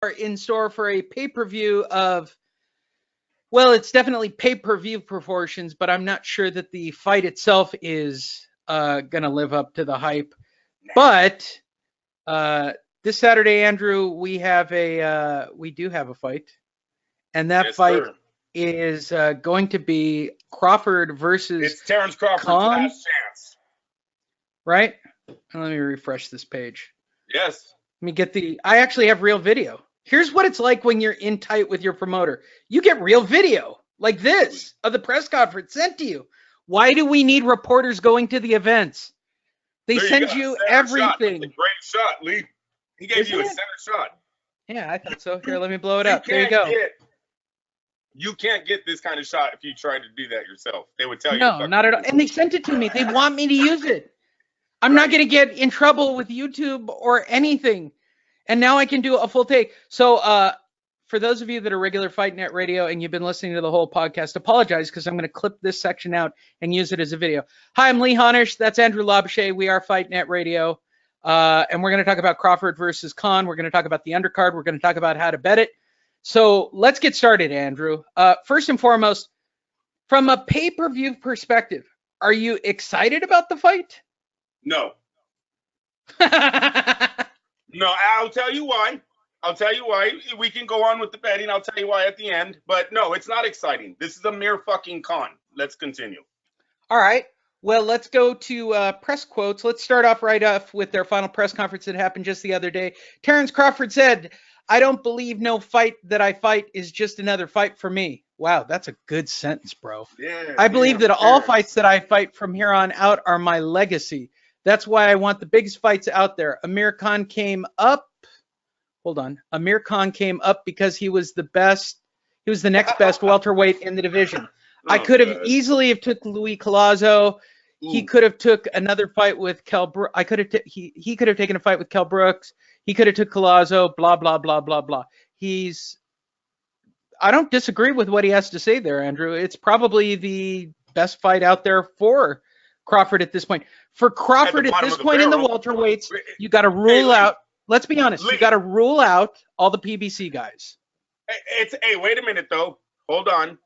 are in store for a pay-per-view of, well, it's definitely pay-per-view proportions, but I'm not sure that the fight itself is going to live up to the hype. But this Saturday, Andrew, we do have a fight, and that fight is going to be Crawford versus It's Terence Crawford's Khan, last chance. right? Let me refresh this page. Yes. Let me get I actually have real video. Here's what it's like when you're in tight with your promoter. You get real video like this of the press conference sent to you. Why do we need reporters going to the events? They send you everything. That's a great shot, Lee. He gave you a center shot. Yeah, I thought so. Here, let me blow it up. There you go. You can't get this kind of shot if you try to do that yourself. They would tell you. No, not at all. And they sent it to me. They want me to use it. I'm not going to get in trouble with YouTube or anything. And now I can do a full take. So for those of you that are regular Fight Net Radio and you've been listening to the whole podcast, apologize because I'm going to clip this section out and use it as a video. Hi, I'm Lee Honish. That's Andrew Labouche. We are Fight Net Radio. And we're going to talk about Crawford versus Khan. We're going to talk about the undercard. We're going to talk about how to bet it. So let's get started, Andrew. First and foremost, from a pay-per-view perspective, are you excited about the fight? No. No, I'll tell you why. We can go on with the betting. I'll tell you why at the end. But no, it's not exciting. This is Amir fucking Khan. Let's continue. All right. Well, let's go to press quotes. Let's start off right off with their final press conference that happened just the other day. Terence Crawford said, "I don't believe no fight that I fight is just another fight for me." Wow, that's a good sentence, bro. Yeah, I believe that all fights that I fight from here on out are my legacy. That's why I want the biggest fights out there. Amir Khan came up. Hold on. Amir Khan came up because he was the best. He was the next best welterweight in the division. I could have easily have took Luis Collazo. He could have took another fight with Kell Brooks. He could have taken a fight with Kell Brooks. He could have took Collazo. Blah blah blah blah blah. I don't disagree with what he has to say there, Andrew. It's probably the best fight out there for Crawford at this point. For Crawford at this point in the welterweights, you got to rule out. Let's be honest. You got to rule out all the PBC guys. Hey, wait a minute though. Hold on.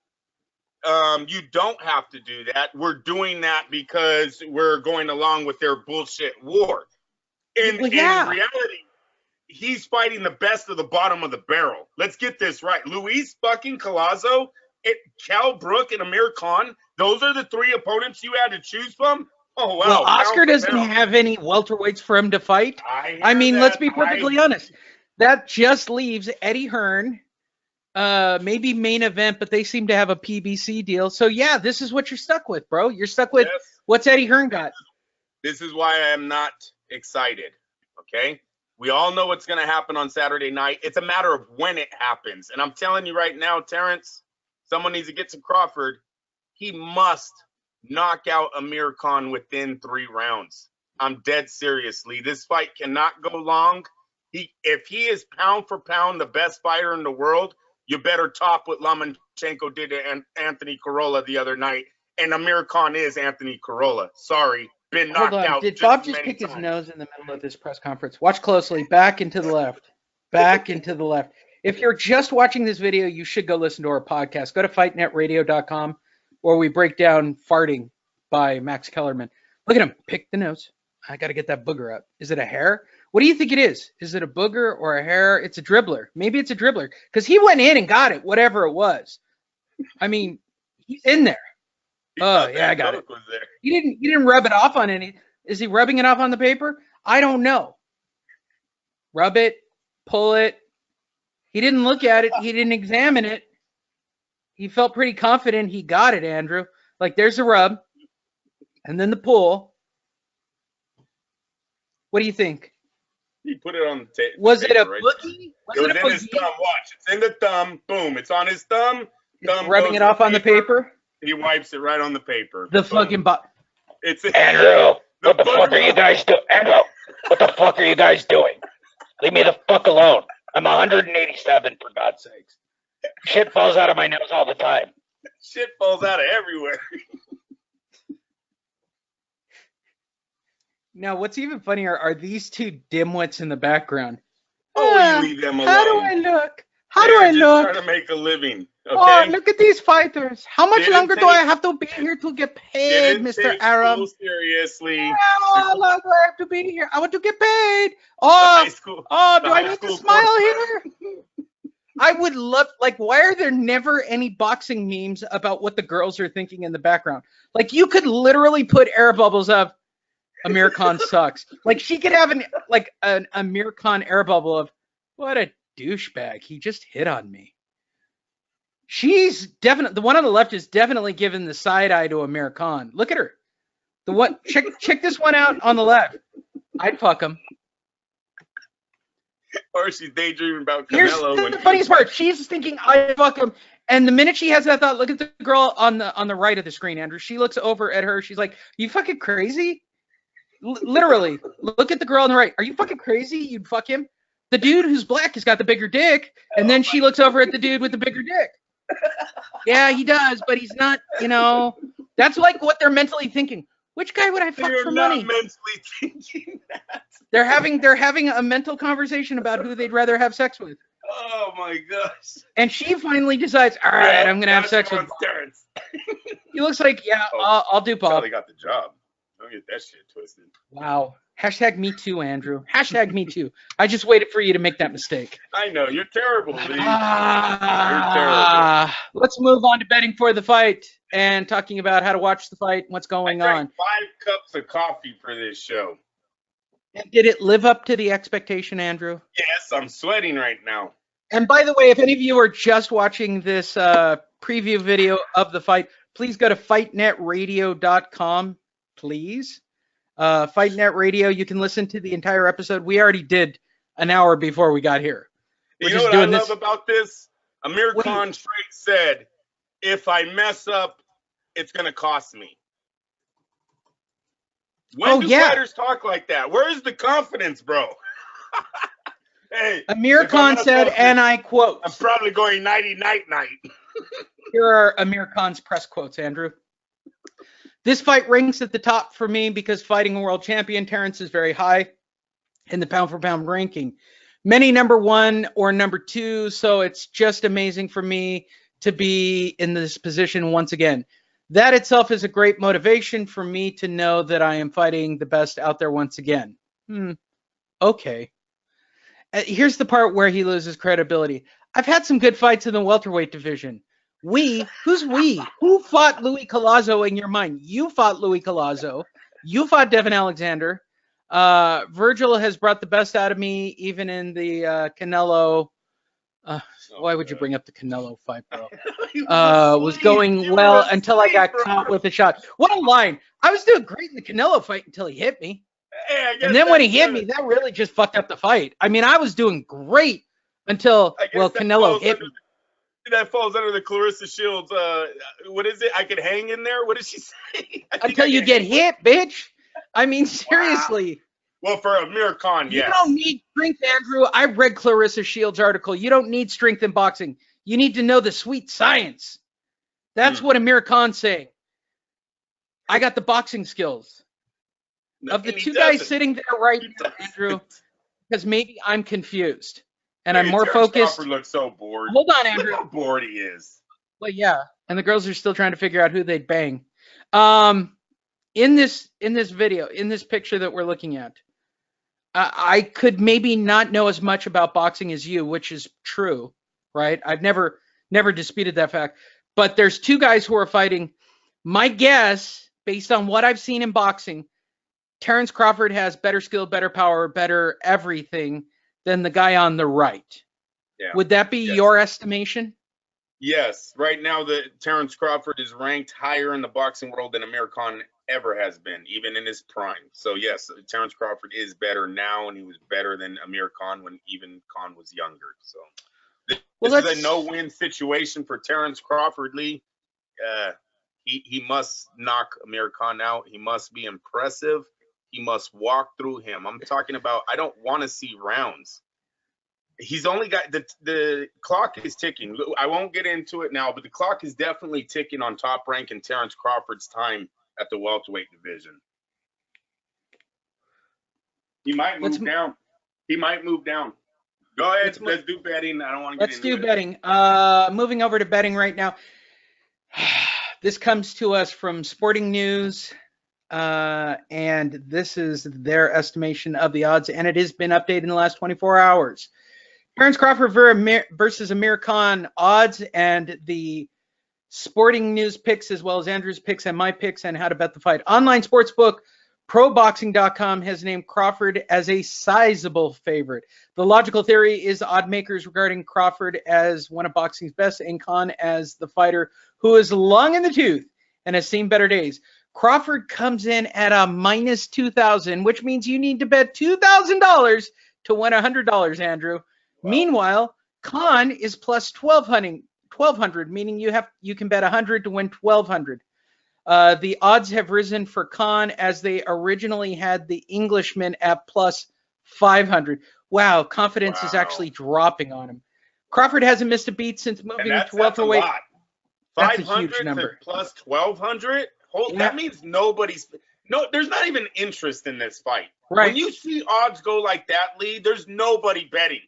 You don't have to do that. We're doing that because we're going along with their bullshit war. In reality, he's fighting the best of the bottom of the barrel. Let's get this right. Luis fucking Collazo, Kell Brook, and Amir Khan. Those are the three opponents you had to choose from. Oh, wow. Well, Oscar doesn't have any welterweights for him to fight. I mean, let's be perfectly honest. That just leaves Eddie Hearn, maybe main event, but they seem to have a PBC deal. So, yeah, this is what you're stuck with, bro. You're stuck with what's Eddie Hearn got. This is why I am not excited, okay? We all know what's going to happen on Saturday night. It's a matter of when it happens. And I'm telling you right now, Terence, someone needs to get to Crawford. He must knock out Amir Khan within 3 rounds. I'm dead seriously. This fight cannot go long. If he is pound for pound the best fighter in the world, you better top what Lomachenko did to Anthony Corolla the other night. And Amir Khan is Anthony Corolla. Sorry, been knocked out. Did Bob just pick his nose in the middle of this press conference? Watch closely. Back and to the left. Back and to the left. If you're just watching this video, you should go listen to our podcast. Go to fightnetradio.com where we break down Farting by Max Kellerman. Look at him. Pick the nose. I got to get that booger up. Is it a hair? What do you think it is? Is it a booger or a hair? It's a dribbler. Maybe it's a dribbler because he went in and got it, whatever it was. I mean, he's in there. Oh, yeah, I got it. He didn't rub it off on any. Is he rubbing it off on the paper? I don't know. Rub it, pull it. He didn't look at it. He didn't examine it. He felt pretty confident he got it, Andrew. Like, there's the rub, and then the pull. What do you think? He put it on the table. Was it a boogie? It was in his thumb. Watch. It's in the thumb. Boom. It's on his thumb. Rubbing it off on the paper? He wipes it right on the paper. The fucking It's Andrew, what the fuck are you guys doing? Andrew, what the fuck are you guys doing? Leave me the fuck alone. I'm 187, for God's sakes. Shit falls out of my nose all the time. Shit falls out of everywhere. Now, what's even funnier are these two dimwits in the background. Oh, you leave them alone. How do I look? How do They're I just look? trying to make a living. Oh, Okay. look at these fighters. How much Didn't longer do take- I have to be here to get paid, Didn't Mr. take Aram? school seriously. How long do I have to be here? I want to get paid. The Oh, high school. oh, the do I high need to school smile quarterback. here? I would love, like, why are there never any boxing memes about what the girls are thinking in the background? Like, you could literally put air bubbles of Amir Khan sucks. Like, she could have an Amir Khan air bubble of, what a douchebag. He just hit on me. She's definitely, the one on the left is definitely giving the side eye to Amir Khan. Look at her. The one, check this one out on the left. I'd fuck him. Or she's daydreaming about Here's Canelo. the funniest part. She's thinking, I fuck him. And the minute she has that thought, look at the girl on the right of the screen, Andrew. She looks over at her. She's like, you fucking crazy? Literally, look at the girl on the right. Are you fucking crazy? You'd fuck him? The dude who's black has got the bigger dick. And then she looks over at the dude with the bigger dick. Yeah, he does, but he's not, that's like what they're mentally thinking. Which guy would I fuck You're for not money? mentally thinking that. They're having a mental conversation about who they'd rather have sex with. Oh my gosh. And she finally decides, all right, I'm gonna have sex with Bob. Terrence. He looks like, yeah, I'll do Bob. Probably got the job. Don't get that shit twisted. Wow. Hashtag me too, Andrew. Hashtag me too. I just waited for you to make that mistake. I know you're terrible, Lee. Let's move on to betting for the fight and talking about how to watch the fight and what's going I on. drank 5 cups of coffee for this show. And did it live up to the expectation, Andrew? Yes, I'm sweating right now. And by the way, if any of you are just watching this preview video of the fight, please go to fightnetradio.com, please. Fightnet Radio, you can listen to the entire episode. We already did an hour before we got here. You know what I love about this? Amir Khan straight said, if I mess up, it's going to cost me. When do fighters talk like that? Where is the confidence, bro? Hey, Amir Khan said, and I quote, I'm probably going nighty night. Here are Amir Khan's press quotes, Andrew. This fight ranks at the top for me because fighting a world champion, Terence, is very high in the pound-for-pound ranking. Many number 1 or number 2, so it's just amazing for me to be in this position once again. That itself is a great motivation for me to know that I am fighting the best out there once again. Okay. Here's the part where he loses credibility. I've had some good fights in the welterweight division. Who's we? Who fought Louis Collazo in your mind? You fought Louis Collazo. You fought Devin Alexander. Virgil has brought the best out of me, even in the Canelo. Why would you bring up the Canelo fight, bro? Was going well until I got caught with a shot. What a line. I was doing great in the Canelo fight until he hit me. Hey, and then when he hit me, that really just fucked up the fight. I mean, I was doing great until, Canelo hit me. That falls under the Clarissa Shields. What is it? I could hang in there? What did she say? Until you get hit, bitch. I mean, seriously. Wow. Well, for Amir Khan, yes. You don't need strength, Andrew. I read Clarissa Shields' article. You don't need strength in boxing. You need to know the sweet science. That's what Amir Khan's saying. I got the boxing skills. Of the two guys sitting there right now, Andrew, because maybe I'm confused. And I'm more focused. Crawford looks so bored. Hold on, Andrew. Look how bored he is. Well, yeah. And the girls are still trying to figure out who they'd bang. In this video, in this picture that we're looking at, I could maybe not know as much about boxing as you, which is true, right? I've never disputed that fact. But there's 2 guys who are fighting. My guess, based on what I've seen in boxing, Terence Crawford has better skill, better power, better everything than the guy on the right. Yeah. Would that be your estimation? Yes. Right now, Terence Crawford is ranked higher in the boxing world than Amir Khan ever has been, even in his prime. So, yes, Terence Crawford is better now, and he was better than Amir Khan when even Khan was younger. So, this is a no-win situation for Terence Crawford, Lee. He must knock Amir Khan out. He must be impressive. He must walk through him. I'm talking about, I don't want to see rounds. He's only got, the clock is ticking. I won't get into it now, but the clock is definitely ticking on Top Rank and Terence Crawford's time at the welterweight division. He might move down. He might move down. Go ahead. Let's do betting. I don't want to get Let's into do it. betting. Moving over to betting right now. This comes to us from Sporting News, and this is their estimation of the odds, and it has been updated in the last 24 hours. Terence Crawford versus Amir Khan odds, and the Sporting News picks, as well as Andrew's picks and my picks, and how to bet the fight. Online sportsbook ProBoxing.com has named Crawford as a sizable favorite. The logical theory is odd makers regarding Crawford as one of boxing's best and Khan as the fighter who is long in the tooth and has seen better days. Crawford comes in at a minus 2,000, which means you need to bet $2,000 to win $100, Andrew. Wow. Meanwhile, Khan is plus 1,200, meaning you can bet 100 to win 1,200. The odds have risen for Khan as they originally had the Englishman at plus 500. Wow, confidence is actually dropping on him. Crawford hasn't missed a beat since moving to welterweight. That's a huge number. Plus 1,200? That means there's not even interest in this fight. Right. When you see odds go like that, Lee, there's nobody betting.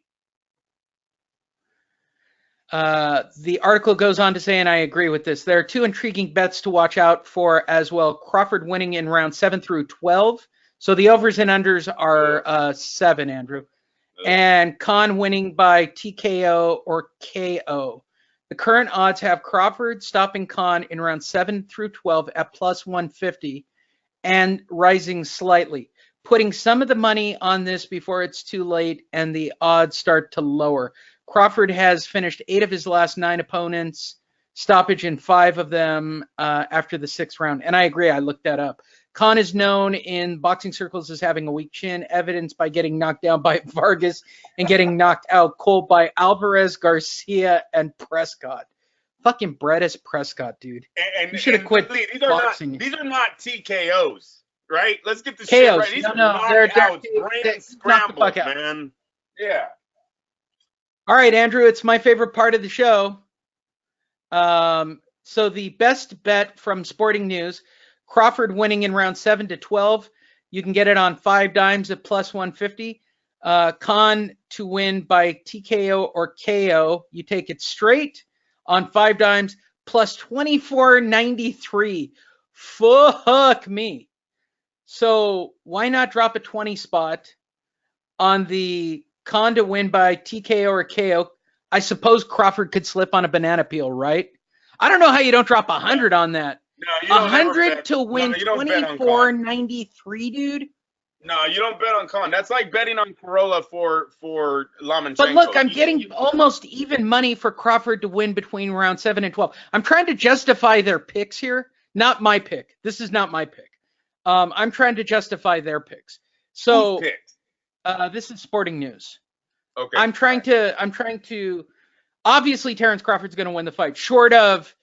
The article goes on to say, and I agree with this, there are two intriguing bets to watch out for as well. Crawford winning in round 7 through 12. So the overs and unders are 7, Andrew. And Khan winning by TKO or KO. The current odds have Crawford stopping Khan in round 7 through 12 at plus 150 and rising slightly, putting some of the money on this before it's too late and the odds start to lower. Crawford has finished 8 of his last 9 opponents, stoppage in 5 of them after the 6th round. And I agree, I looked that up. Khan is known in boxing circles as having a weak chin, evidenced by getting knocked down by Vargas and getting knocked out cold by Alvarez, Garcia, and Prescott. Fucking Bredis Prescott, dude. And you should have quit boxing. These are not TKOs, right? Let's get this KOs. shit right. These are knockouts, brain scrambles, man. Yeah. All right, Andrew, it's my favorite part of the show. So the best bet from Sporting News, Crawford winning in round 7 to 12. You can get it on 5 dimes at plus 150. Khan to win by TKO or KO. You take it straight on 5 dimes plus 24.93. Fuck me. So why not drop a 20 spot on the Khan to win by TKO or KO? I suppose Crawford could slip on a banana peel, right? I don't know how you don't drop 100 on that. No, 100 to win 24.93, dude. No, you don't bet on Khan. That's like betting on Corolla for Lomachenko. But look, I'm getting almost even money for Crawford to win between round 7 and 12. I'm trying to justify their picks here. Not my pick. This is not my pick. I'm trying to justify their picks. So this is Sporting News. Okay. I'm trying to. Obviously, Terence Crawford's going to win the fight, short of,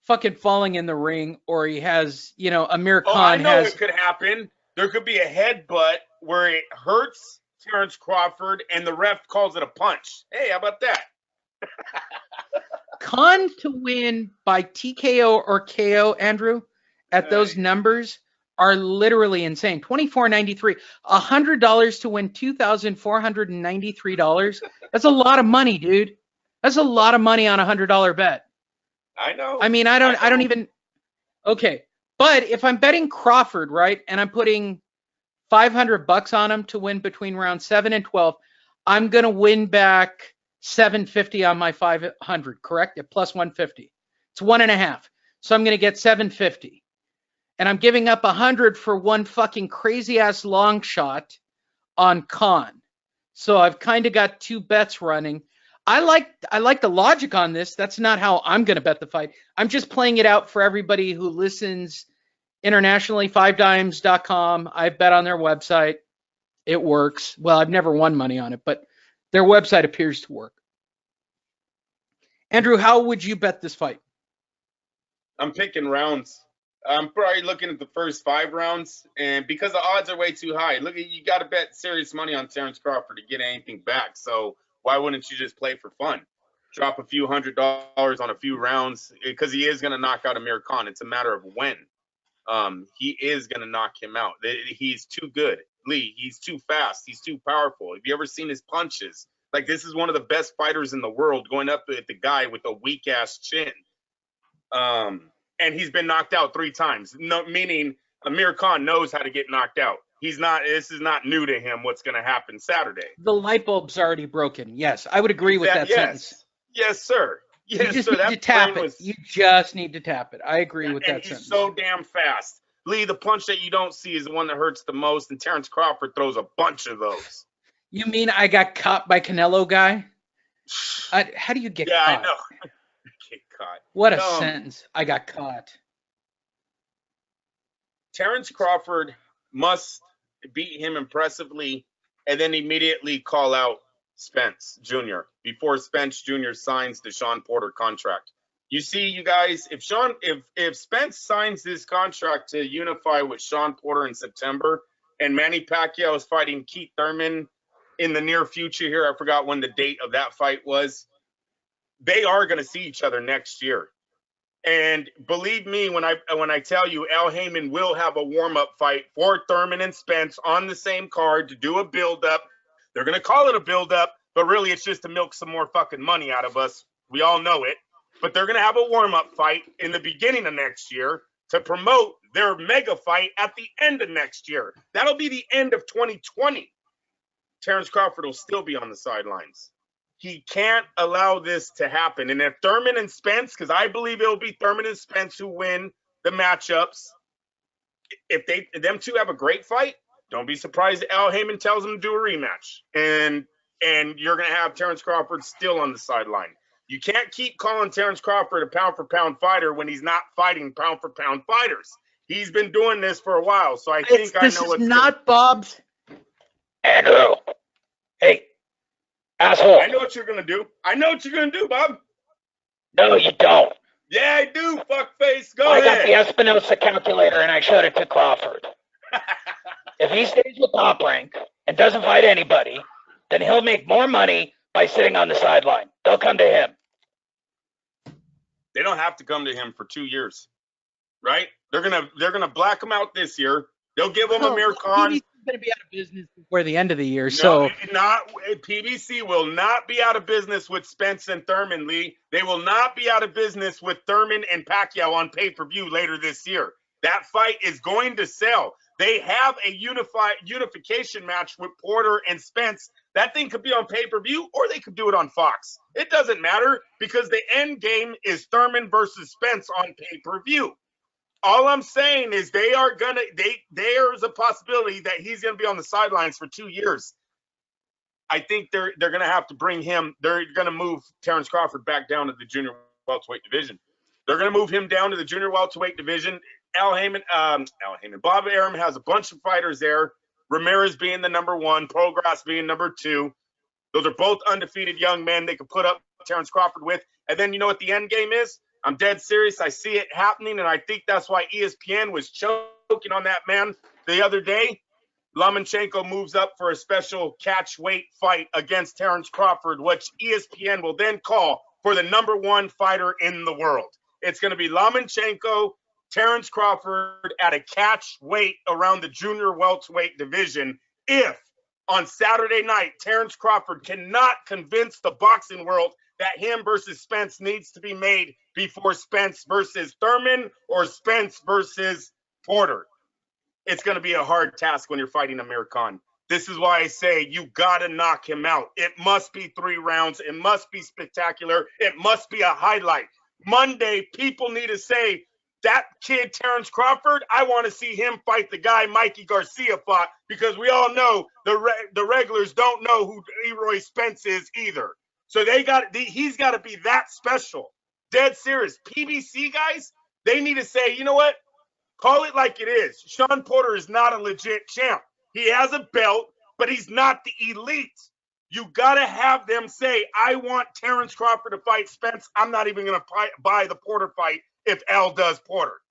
fucking falling in the ring, or he has, Amir Khan I know has. It could happen. There could be a headbutt where it hurts Terence Crawford, and the ref calls it a punch. Hey, how about that? Khan to win by TKO or KO, Andrew, at those numbers are literally insane. $24.93, $100 to win $2,493. That's a lot of money, dude. That's a lot of money on a $100 bet. I know. I mean, I don't even. Okay, but if I'm betting Crawford, right, and I'm putting $500 on him to win between round 7 and 12, I'm gonna win back $750 on my 500. Correct? At plus 150. It's 1.5. So I'm gonna get $750. And I'm giving up 100 for one fucking crazy ass long shot on Khan. So I've kind of got 2 bets running. I like the logic on this. That's not how I'm going to bet the fight. I'm just playing it out for everybody who listens internationally. 5dimes.com. I bet on their website. It works. Well, I've never won money on it, but their website appears to work. Andrew, how would you bet this fight? I'm picking rounds. I'm probably looking at the first 5 rounds, and because the odds are way too high, you got to bet serious money on Terence Crawford to get anything back. So why wouldn't you just play for fun? Drop a few $100 on a few rounds, because he is going to knock out Amir Khan. It's a matter of when. He is going to knock him out. He's too good. Lee. He's too fast. He's too powerful. Have you ever seen his punches? Like, this is one of the best fighters in the world going up at the guy with a weak-ass chin. And he's been knocked out 3 times, no, meaning Amir Khan knows how to get knocked out. This is not new to him what's going to happen Saturday. The light bulb's already broken. Yes, I would agree with that sentence. Yes, sir. Yes, you just sir. need to tap it. You just need to tap it. I agree with that sentence. He's so damn fast. Lee, the punch that you don't see is the one that hurts the most, and Terence Crawford throws a bunch of those. You mean I got caught by Canelo guy? How do you get caught? Yeah, I know. Get caught. What a sentence. I got caught. Terence Crawford must beat him impressively and then immediately call out Spence Jr. before Spence Jr. signs the Sean Porter contract. You see, you guys, if Spence signs this contract to unify with Sean Porter in September, and Manny Pacquiao is fighting Keith Thurman in the near future here, I forgot when the date of that fight was, they are going to see each other next year. And believe me when I tell you, Al Heyman will have a warm-up fight for Thurman and Spence on the same card to do a build-up. They're going to call it a build-up, but really it's just to milk some more fucking money out of us. We all know it. But they're going to have a warm-up fight in the beginning of next year to promote their mega fight at the end of next year. That'll be the end of 2020. Terence Crawford will still be on the sidelines. He can't allow this to happen. And if Thurman and Spence, because I believe it'll be Thurman and Spence who win the matchups, if them two have a great fight, don't be surprised if Al Heyman tells them to do a rematch. And you're going to have Terence Crawford still on the sideline. You can't keep calling Terence Crawford a pound-for-pound fighter when he's not fighting pound-for-pound fighters. He's been doing this for a while, so I think I know what's This is not Bob's. Andrew. Hey, asshole. I know what you're going to do. I know what you're going to do, Bob. No, you don't. Yeah, I do, fuckface. Go ahead. I got the Espinosa calculator, and I showed it to Crawford. If he stays with Top Rank and doesn't fight anybody, then he'll make more money by sitting on the sideline. They'll come to him. They don't have to come to him for 2 years, right? They're gonna black him out this year. They'll give him Amir Khan. PBC's going to be out of business before the end of the year. PBC will not be out of business with Spence and Thurman, Lee. They will not be out of business with Thurman and Pacquiao on pay-per-view later this year. That fight is going to sell. They have a unification match with Porter and Spence. That thing could be on pay-per-view, or they could do it on Fox. It doesn't matter because the end game is Thurman versus Spence on pay-per-view. All I'm saying is there's a possibility that he's gonna be on the sidelines for 2 years. I think they're gonna have to bring him. They're gonna move Terence Crawford back down to the junior welterweight division. They're gonna move him down to the junior welterweight division. Bob Arum has a bunch of fighters there. Ramirez being the number 1, Progras being number 2. Those are both undefeated young men they could put up Terence Crawford with. And then you know what the end game is? I'm dead serious. I see it happening, and I think that's why ESPN was choking on that man the other day. Lomachenko moves up for a special catch weight fight against Terence Crawford, which ESPN will then call for the number 1 fighter in the world. It's going to be Lomachenko, Terence Crawford at a catch weight around the junior welterweight division. If on Saturday night, Terence Crawford cannot convince the boxing world that him versus Spence needs to be made before Spence versus Thurman or Spence versus Porter. It's going to be a hard task when you're fighting Amir Khan. This is why I say you got to knock him out. It must be 3 rounds. It must be spectacular. It must be a highlight. Monday, people need to say, that kid, Terence Crawford, I want to see him fight the guy Mikey Garcia fought, because we all know the regulars don't know who Leroy Spence is either. So he's got to be that special. Dead serious. PBC guys, they need to say, you know what? Call it like it is. Sean Porter is not a legit champ. He has a belt, but he's not the elite. You got to have them say, I want Terence Crawford to fight Spence. I'm not even going to buy the Porter fight if Al does Porter.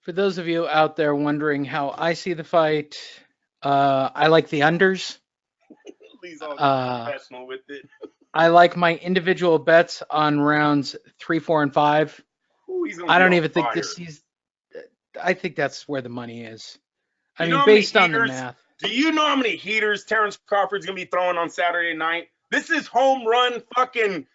For those of you out there wondering how I see the fight, I like the unders. Please all be professional with it. I like my individual bets on rounds 3, 4, and 5. Ooh, I don't even think I think that's where the money is. I You mean, know how many based on the heaters- math. Do you know how many heaters Terence Crawford's gonna be throwing on Saturday night? This is home run fucking.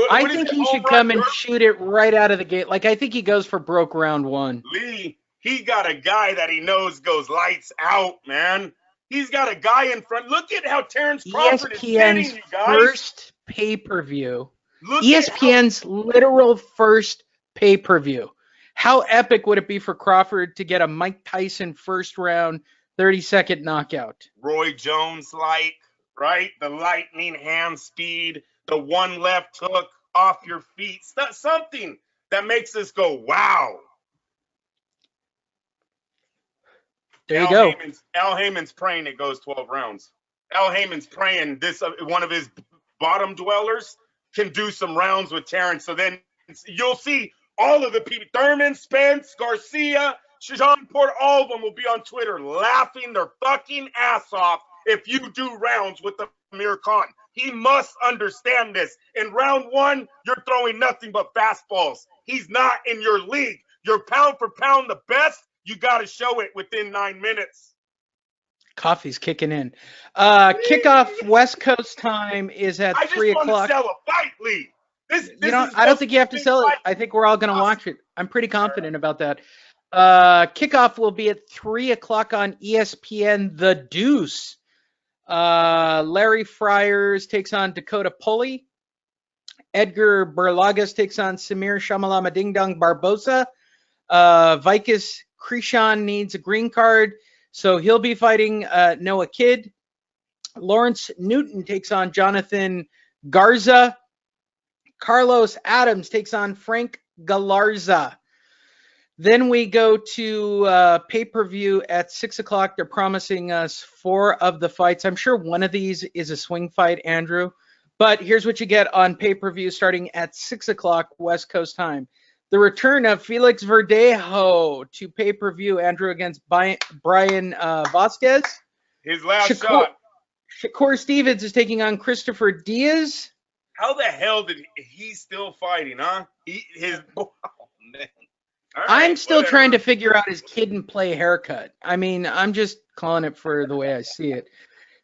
I what is think it, he home should run come and derby? shoot it right out of the gate. Like, I think he goes for broke round one. Lee, he got a guy that he knows goes lights out, man. He's got a guy in front. Look at how Terence Crawford is hitting, ESPN's you guys. first pay-per-view. Look at ESPN's literal first pay-per-view. How epic would it be for Crawford to get a Mike Tyson first round 30-second knockout? how Roy Jones like, right? The lightning hand speed, the one left hook off your feet. Something that makes us go, wow. There you go. Al Heyman's praying it goes 12 rounds. Al Heyman's praying this one of his bottom dwellers can do some rounds with Terence. So then you'll see all of the people, Thurman, Spence, Garcia, Sean Porter, all of them will be on Twitter laughing their fucking ass off if you do rounds with Amir Khan. He must understand this. In round one, you're throwing nothing but fastballs. He's not in your league. You're pound for pound the best. You got to show it within 9 minutes. Coffee's kicking in. Kickoff West Coast time is at 3 I just o'clock. want to sell a fight, Lee. This I don't think you have to sell it. I think we're all going to watch it. I'm pretty confident about that. Kickoff will be at 3 o'clock on ESPN. The Deuce. Larry Friars takes on Dakota Pulley. Edgar Berlagas takes on Samir Shamalama Ding Dong Barbosa. Vicus Krishan needs a green card, so he'll be fighting Noah Kidd. Lawrence Newton takes on Jonathan Garza. Carlos Adams takes on Frank Galarza. Then we go to pay-per-view at 6 o'clock. They're promising us 4 of the fights. I'm sure one of these is a swing fight, Andrew. But here's what you get on pay-per-view starting at 6 o'clock West Coast time. The return of Felix Verdejo to pay-per-view, Andrew, against Bryan Vasquez. His last shot. Shakur Stevenson is taking on Christopher Diaz. How the hell did he still fighting, huh? Oh, man. All right, I'm still whatever. trying to figure out his kid and play haircut. I mean, I'm just calling it for the way I see it.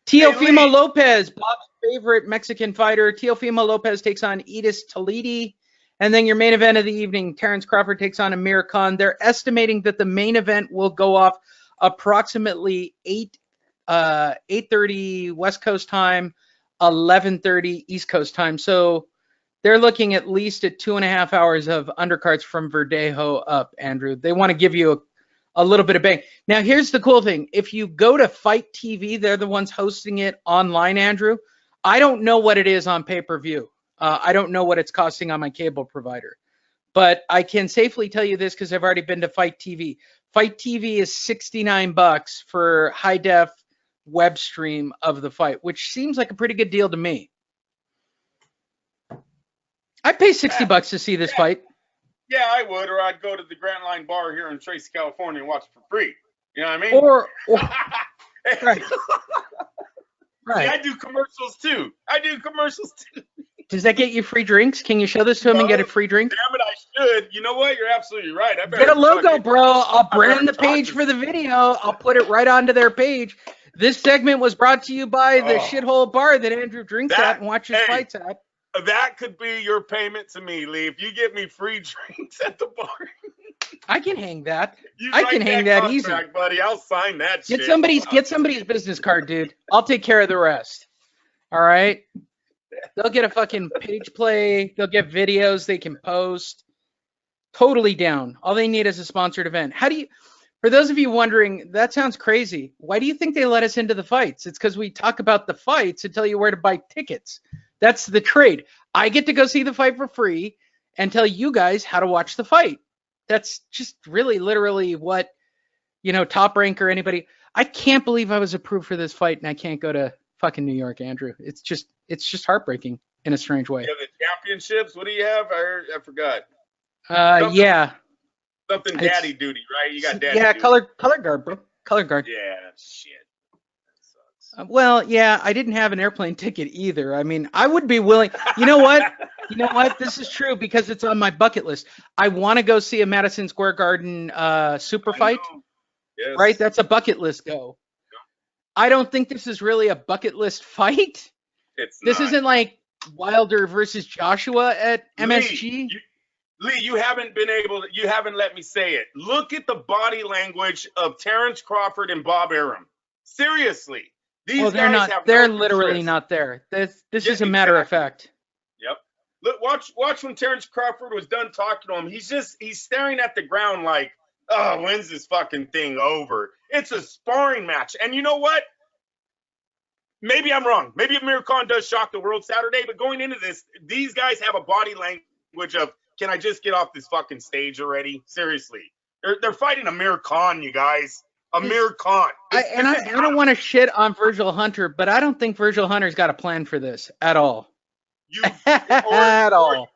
Teofimo Lopez, Bob's favorite Mexican fighter. Teofimo Lopez takes on Edis Tatli. And then your main event of the evening, Terence Crawford takes on Amir Khan. They're estimating that the main event will go off approximately 8:30 West Coast time, 11:30 East Coast time. So they're looking at least at 2.5 hours of undercards from Verdejo up, Andrew. They want to give you a little bit of bang. Now, here's the cool thing. If you go to Fight TV, they're the ones hosting it online, Andrew. I don't know what it is on pay-per-view. I don't know what it's costing on my cable provider. But I can safely tell you this because I've already been to Fight TV. Fight TV is $69 for high-def web stream of the fight, which seems like a pretty good deal to me. I'd pay $60 to see this fight. Yeah, I would, or I'd go to the Grant Line Bar here in Tracy, California and watch it for free. You know what I mean? Or right. See, I do commercials too. Does that get you free drinks? Can you show this to him and get a free drink? Damn it, I should. You know what? You're absolutely right. I Get a logo, bro. I'll brand the page for the video. I'll put it right onto their page. This segment was brought to you by the shithole bar that Andrew drinks at and watches fights at. That could be your payment to me, Lee. If you get me free drinks at the bar. I can hang that. I can hang that easy, buddy. I'll sign that. Get somebody's business card, dude. I'll take care of the rest. All right. They'll get a fucking page play. They'll get videos they can post. Totally down. All they need is a sponsored event. For those of you wondering, that sounds crazy. Why do you think they let us into the fights? It's because we talk about the fights and tell you where to buy tickets. That's the trade. I get to go see the fight for free and tell you guys how to watch the fight. That's just really literally what, Top Rank or anybody. I can't believe I was approved for this fight and I can't go to fucking New York, Andrew. It's just heartbreaking in a strange way. You have the championships. What do you have? I forgot. Yeah. Something daddy duty, right? You got daddy duty. color guard, bro. Color guard. Yeah, shit. Well, yeah, I didn't have an airplane ticket either. I mean, I would be willing. You know what? This is true because it's on my bucket list. I want to go see a Madison Square Garden super fight. Yes. right? That's a bucket list go. I don't think this is really a bucket list fight. This isn't like Wilder versus Joshua at MSG. Lee, you haven't let me say it. Look at the body language of Terence Crawford and Bob Arum. Seriously. They're literally not there. This is a matter of fact. Yep. Look, watch when Terence Crawford was done talking to him. He's staring at the ground like, oh, when's this fucking thing over? It's a sparring match. And you know what? Maybe I'm wrong. Maybe Amir Khan does shock the world Saturday, but going into this, these guys have a body language of, can I just get off this fucking stage already? Seriously. They're fighting Amir Khan, you guys. Amir Khan. I don't want to shit on Virgil Hunter, but I don't think Virgil Hunter's got a plan for this at all. At all.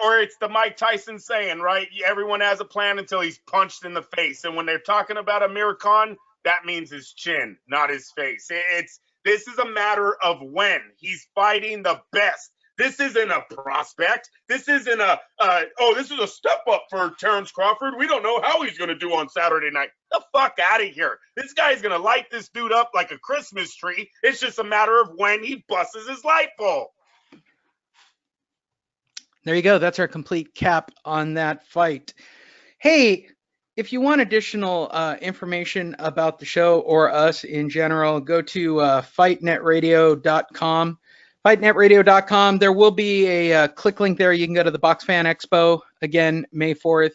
Or it's the Mike Tyson saying, right? Everyone has a plan until he's punched in the face. And when they're talking about Amir Khan, that means his chin, not his face. This is a matter of when. He's fighting the best. This isn't a prospect. This isn't this is a step up for Terence Crawford. We don't know how he's going to do on Saturday night. The fuck out of here. This guy's going to light this dude up like a Christmas tree. It's just a matter of when he busts his light bulb. There you go. That's our complete cap on that fight. Hey, if you want additional information about the show or us in general, go to fightnetradio.com. Fightnetradio.com. There will be a click link there. You can go to the Box Fan Expo again, May 4th.